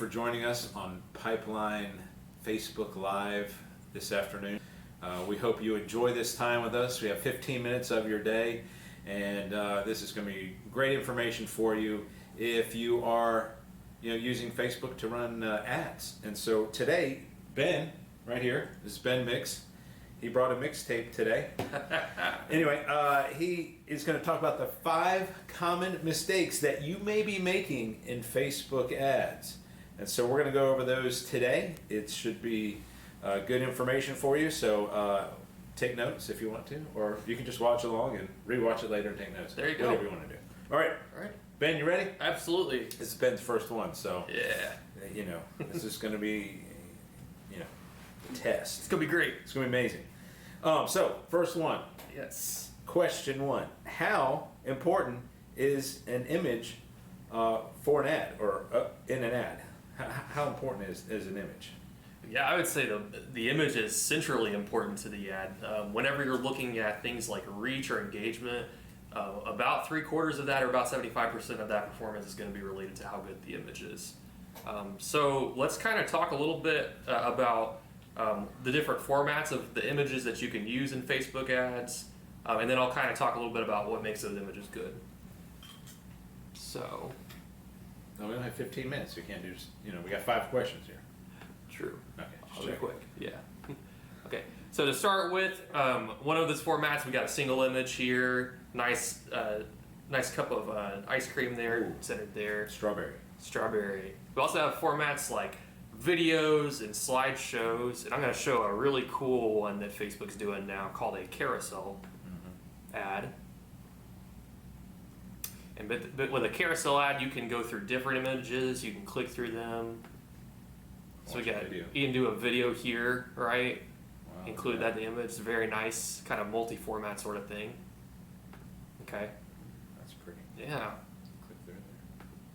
for joining us on Pipeline Facebook Live this afternoon. We hope you enjoy this time with us. We have 15 minutes of your day, and this is going to be great information for you if you are using Facebook to run ads. And so today, Ben, right here, this is Ben Mix. He brought a mixtape today. Anyway, he is going to talk about the 5 common mistakes that you may be making in Facebook ads. And so we're going to go over those today. It should be good information for you. So take notes if you want to, or you can just watch along and rewatch it later and take notes. There you go. Whatever you want to do. All right. Ben, you ready? Absolutely. This is Ben's first one, so yeah. This is going to be a test. It's gonna be great. It's going to be amazing. So first one. Yes. Question 1: how important is an image for an ad or in an ad? How important is an image? Yeah, I would say the image is centrally important to the ad. Whenever you're looking at things like reach or engagement, about 3/4 of that, or about 75% of that performance, is going to be related to how good the image is. So let's kind of talk a little bit about the different formats of the images that you can use in Facebook ads, and then I'll kind of talk a little bit about what makes those images good. So, no, we only have 15 minutes. We can't do. We got 5 questions here. True. Okay, I'll be quick. Yeah. Okay. So to start with, one of those formats, we got a single image here. Nice cup of ice cream there, centered there. Strawberry. We also have formats like videos and slideshows, and I'm going to show a really cool one that Facebook's doing now called a carousel ad. And but with a carousel ad, you can go through different images. You can click through them. So you can do a video here, right? Wow, Include that in the image. It's a very nice kind of multi-format sort of thing. Okay. That's pretty. Yeah. Click through there.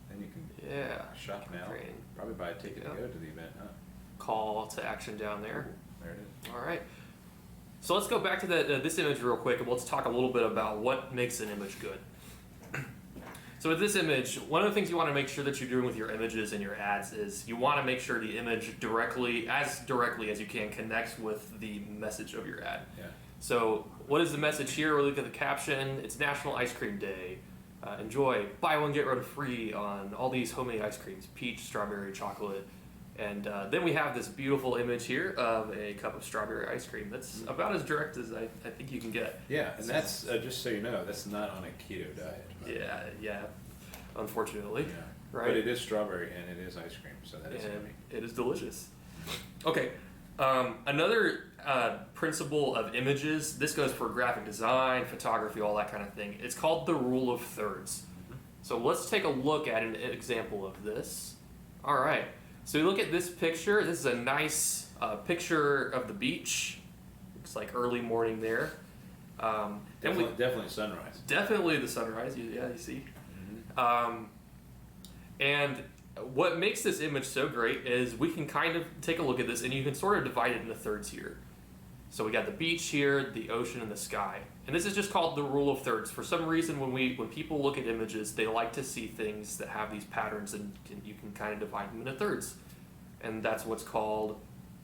Then you can shop now. Probably buy a ticket to go to the event, huh? Call to action down there. There it is. All right. So let's go back to this image real quick, and let's talk a little bit about what makes an image good. So with this image, one of the things you want to make sure that you're doing with your images and your ads is you want to make sure the image directly as you can connects with the message of your ad. Yeah. So what is the message here? We look at the caption. It's National Ice Cream Day. Enjoy, buy one, get one free on all these homemade ice creams, peach, strawberry, chocolate. And then we have this beautiful image here of a cup of strawberry ice cream. That's about as direct as I think you can get. Yeah, and that's, just so you know, that's not on a keto diet. Yeah, unfortunately. Yeah. Right? But it is strawberry and it is ice cream, so that is yummy. It is delicious. Okay, another principle of images, this goes for graphic design, photography, all that kind of thing. It's called the rule of thirds. So let's take a look at an example of this. All right. So you look at this picture. This is a nice picture of the beach. Looks like early morning there. Definitely sunrise. Definitely the sunrise. Yeah, you see. Mm-hmm. And what makes this image so great is we can kind of take a look at this, and you can sort of divide it into thirds here. So we got the beach here, the ocean, and the sky. And this is just called the rule of thirds. For some reason, when people look at images, they like to see things that have these patterns, and you can kind of divide them into thirds. And that's what's called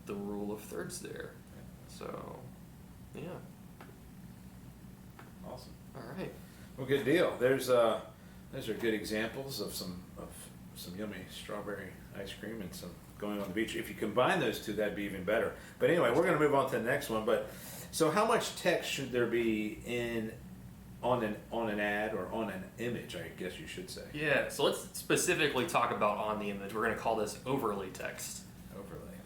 the rule of thirds there. So, yeah. Awesome. All right. Well, good deal. Those are good examples of some yummy strawberry ice cream and some going on the beach. If you combine those two, that'd be even better. But anyway, we're going to move on to the next one. But so, how much text should there be on an ad or on an image? I guess you should say. Yeah. So let's specifically talk about on the image. We're going to call this overlay text.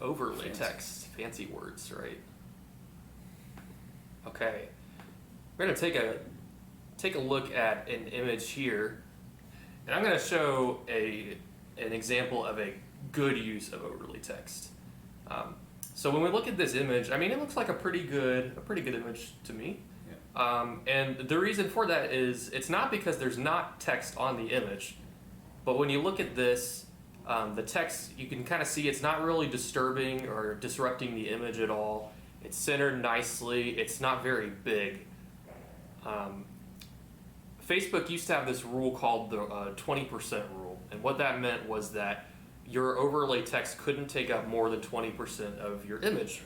Overlay text. Fancy words, right? Okay. We're going to take a look at an image here, and I'm going to show an example of a good use of overlay text. So when we look at this image, I mean, it looks like a pretty good image to me. Yeah. And the reason for that is it's not because there's not text on the image, but when you look at this, the text, you can kind of see it's not really disturbing or disrupting the image at all. It's centered nicely. It's not very big. Facebook used to have this rule called the 20% rule, and what that meant was that your overlay text couldn't take up more than 20% of your image.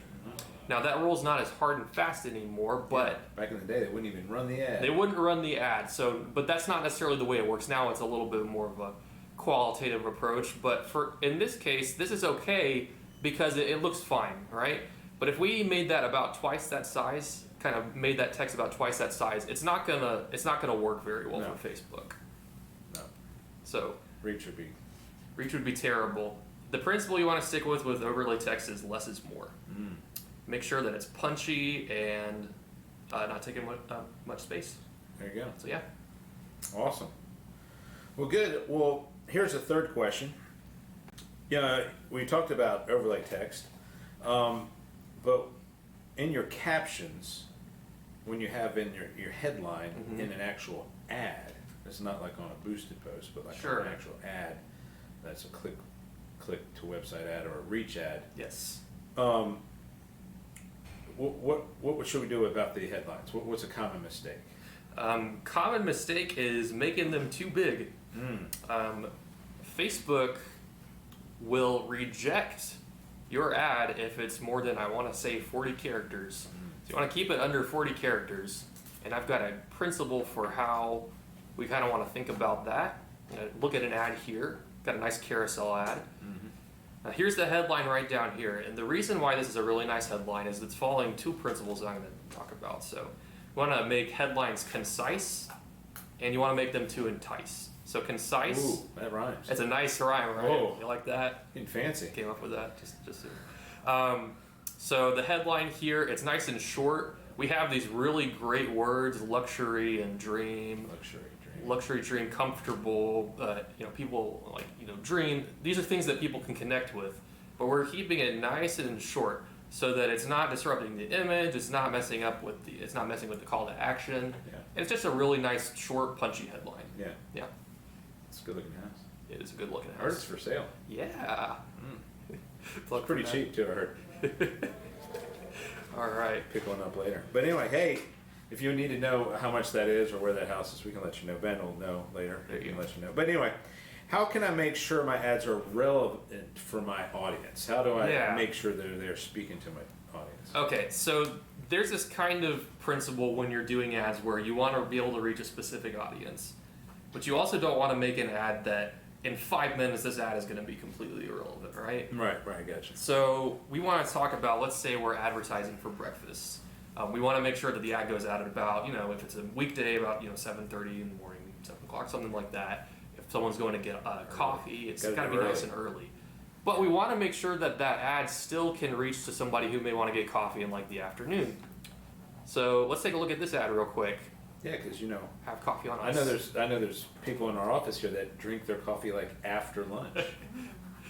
Now that rule's not as hard and fast anymore, but back in the day they wouldn't even run the ad. they wouldn't run the ad. So, but that's not necessarily the way it works now. It's a little bit more of a qualitative approach. But in this case, this is okay because it looks fine, right? But if we made that about twice that size, kind of made that text about twice that size, it's not gonna work very well for Facebook. No. So Reach would be terrible. The principle you want to stick with overlay text is less is more. Make sure that it's punchy and not taking much space. There you go. So yeah. Awesome. Well, good. Well, here's a third question. Yeah, we talked about overlay text, but in your captions, when you have in your headline in an actual ad, it's not like on a boosted post, but like on an actual ad. That's a click to website ad or a reach ad. Yes. What should we do about the headlines? What's a common mistake? Common mistake is making them too big. Facebook will reject your ad if it's more than, I want to say, 40 characters. So you want to keep it under 40 characters. And I've got a principle for how we kind of want to think about that. Look at an ad here. Got a nice carousel ad. Now here's the headline right down here, and the reason why this is a really nice headline is it's following two principles that I'm going to talk about. So you want to make headlines concise, and you want to make them to entice. So concise. Ooh, that rhymes. It's a nice rhyme, right? Oh. You like that? Getting fancy. Came up with that just so the headline here, it's nice and short. We have these really great words: luxury and dream. Luxury, dream, comfortable, people dream. These are things that people can connect with, but we're keeping it nice and short so that it's not disrupting the image, it's not messing with the call to action. Yeah. And it's just a really nice, short, punchy headline. Yeah. Yeah. It's a good looking house. It is a good looking I heard house. it's for sale. Yeah. It's pretty cheap too, I heard. All right. Pick one up later. But anyway, hey, if you need to know how much that is or where that house is, we can let you know. Ben will know later. There you can go. let you know. But anyway, how can I make sure my ads are relevant for my audience? How do I make sure they're speaking to my audience? Okay, so there's this kind of principle when you're doing ads where you want to be able to reach a specific audience, but you also don't want to make an ad that in 5 minutes this ad is going to be completely irrelevant, right? Right, gotcha. So we want to talk about, let's say we're advertising for breakfast. We want to make sure that the ad goes out at about, if it's a weekday, about 7:30 in the morning, 7 o'clock, something like that. If someone's going to get coffee, it's got to be nice and early. But we want to make sure that ad still can reach to somebody who may want to get coffee in like the afternoon. So let's take a look at this ad real quick. Yeah, because Have coffee on I ice. know there's people in our office here that drink their coffee like after lunch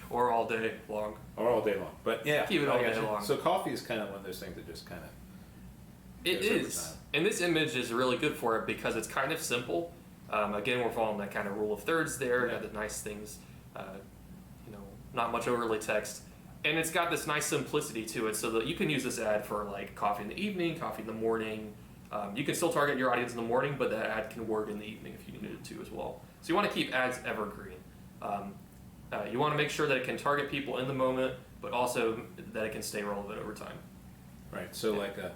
Or all day long. or all day long. But yeah, Keep it all I day gotcha. long. So coffee is kind of one of those things that just kind of It goes over is. time. And this image is really good for it because it's kind of simple. Again, we're following that kind of rule of thirds there. Yeah. Got the nice things, not much overlay text. And it's got this nice simplicity to it so that you can use this ad for like coffee in the evening, coffee in the morning. You can still target your audience in the morning, but that ad can work in the evening if you needed to as well. So you want to keep ads evergreen. You want to make sure that it can target people in the moment, but also that it can stay relevant over time. Right. So like a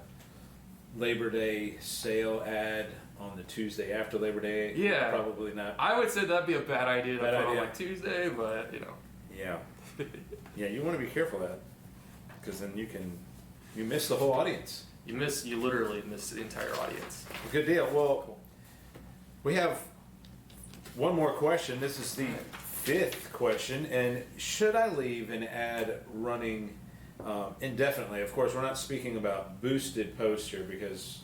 Labor Day sale ad on the Tuesday after Labor Day. Yeah. Probably not. I would say that'd be a bad idea to Bad put on idea. like Tuesday, but Yeah. Yeah, you want to be careful of that because then you miss the whole audience. You literally miss the entire audience. Good deal. Well, Cool. we have one more question. This is the 5th question. And should I leave an ad running indefinitely? Of course, we're not speaking about boosted posts here because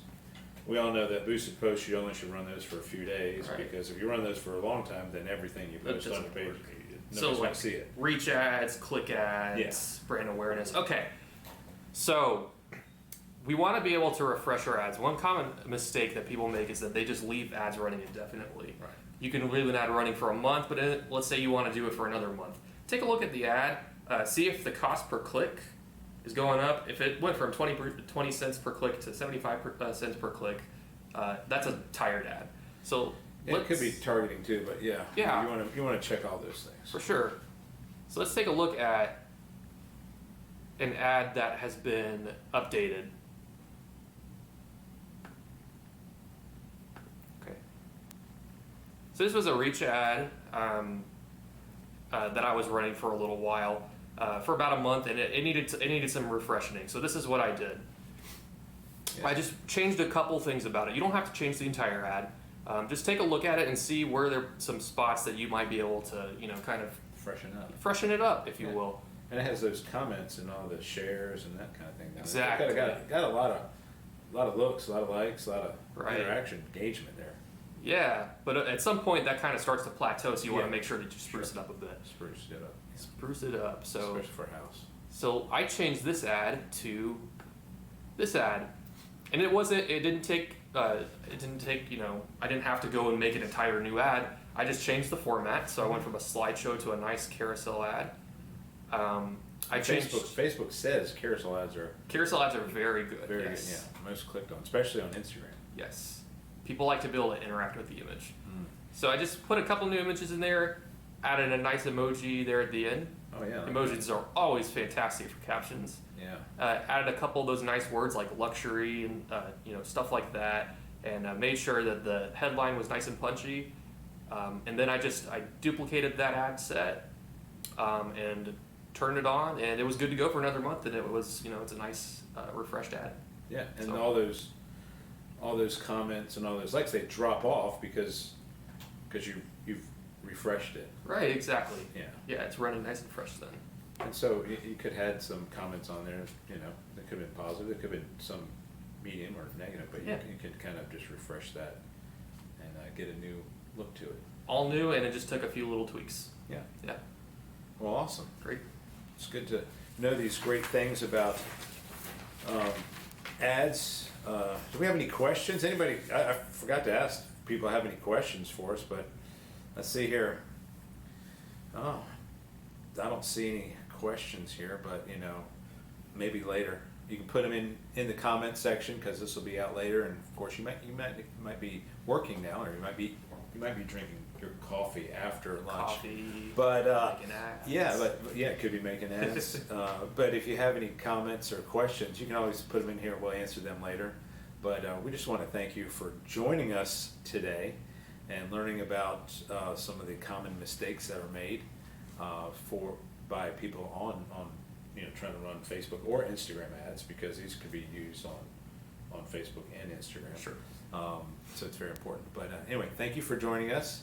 we all know that boosted posts, you only should run those for a few days. Right. Because if you run those for a long time, then everything you post on your page, So nobody's going like to see it. reach ads, click ads, Yeah. brand awareness. Okay, so we want to be able to refresh our ads. One common mistake that people make is that they just leave ads running indefinitely. Right. You can leave an ad running for a month, but let's say you want to do it for another month. Take a look at the ad, see if the cost per click is going up. If it went from 20 cents per click to 75 cents per click, that's a tired ad. So It could be targeting too, but yeah. Yeah. You want to check all those things. for sure. So let's take a look at an ad that has been updated. Okay. So this was a reach ad that I was running for a little while, for about a month, and it needed some refreshing. So this is what I did. Yeah. I just changed a couple things about it. You don't have to change the entire ad. Just take a look at it and see where there are some spots that you might be able to, kind of Freshen it up, if you Yeah. will. And it has those comments and all the shares and that kind of thing. Exactly. Got a lot of looks, a lot of likes, a lot of Right. interaction, engagement there. Yeah, but at some point that kind of starts to plateau, so you want Yeah. to make sure that you spruce Sure. it up a bit. Spruce it up. Spruce it up. So, Especially for a house. so I changed this ad to this ad, and it didn't take, I didn't have to go and make an entire new ad. I just changed the format, so I went from a slideshow to a nice carousel ad. Facebook says carousel ads are Carousel ads are very good. very Yes. good, yeah, most clicked on, especially on Instagram. Yes. People like to be able to interact with the image. Mm. So I just put a couple new images in there, added a nice emoji there at the end. Oh yeah. Emojis are always fantastic for captions. Yeah. Added a couple of those nice words like luxury and stuff like that, and made sure that the headline was nice and punchy. And then I duplicated that ad set and turned it on, and it was good to go for another month. And it was it's a nice refreshed ad. Yeah, and So- all those comments and all those likes, they drop off because you've refreshed it. Right, exactly. Yeah. Yeah, it's running nice and fresh then. And so you could have had some comments on there, that could have been positive, it could have been some medium or negative, but Yeah. you could kind of just refresh that and get a new look to it. All new, and it just took a few little tweaks. Yeah. Yeah, Well, awesome. great. It's good to know these great things about ads. Do we have any questions? Anybody? I forgot to ask if people have any questions for us, but let's see here. Oh, I don't see any questions here, but maybe later. You can put them in the comment section because this will be out later, and of course you might be working now, or you might be drinking your coffee after lunch. Coffee. But making ads. it could be making ads. But if you have any comments or questions, you can always put them in here. We'll answer them later. But we just want to thank you for joining us today and learning about some of the common mistakes that are made by people on trying to run Facebook or Instagram ads, because these could be used on Facebook and Instagram. Sure. So it's very important. But anyway, thank you for joining us.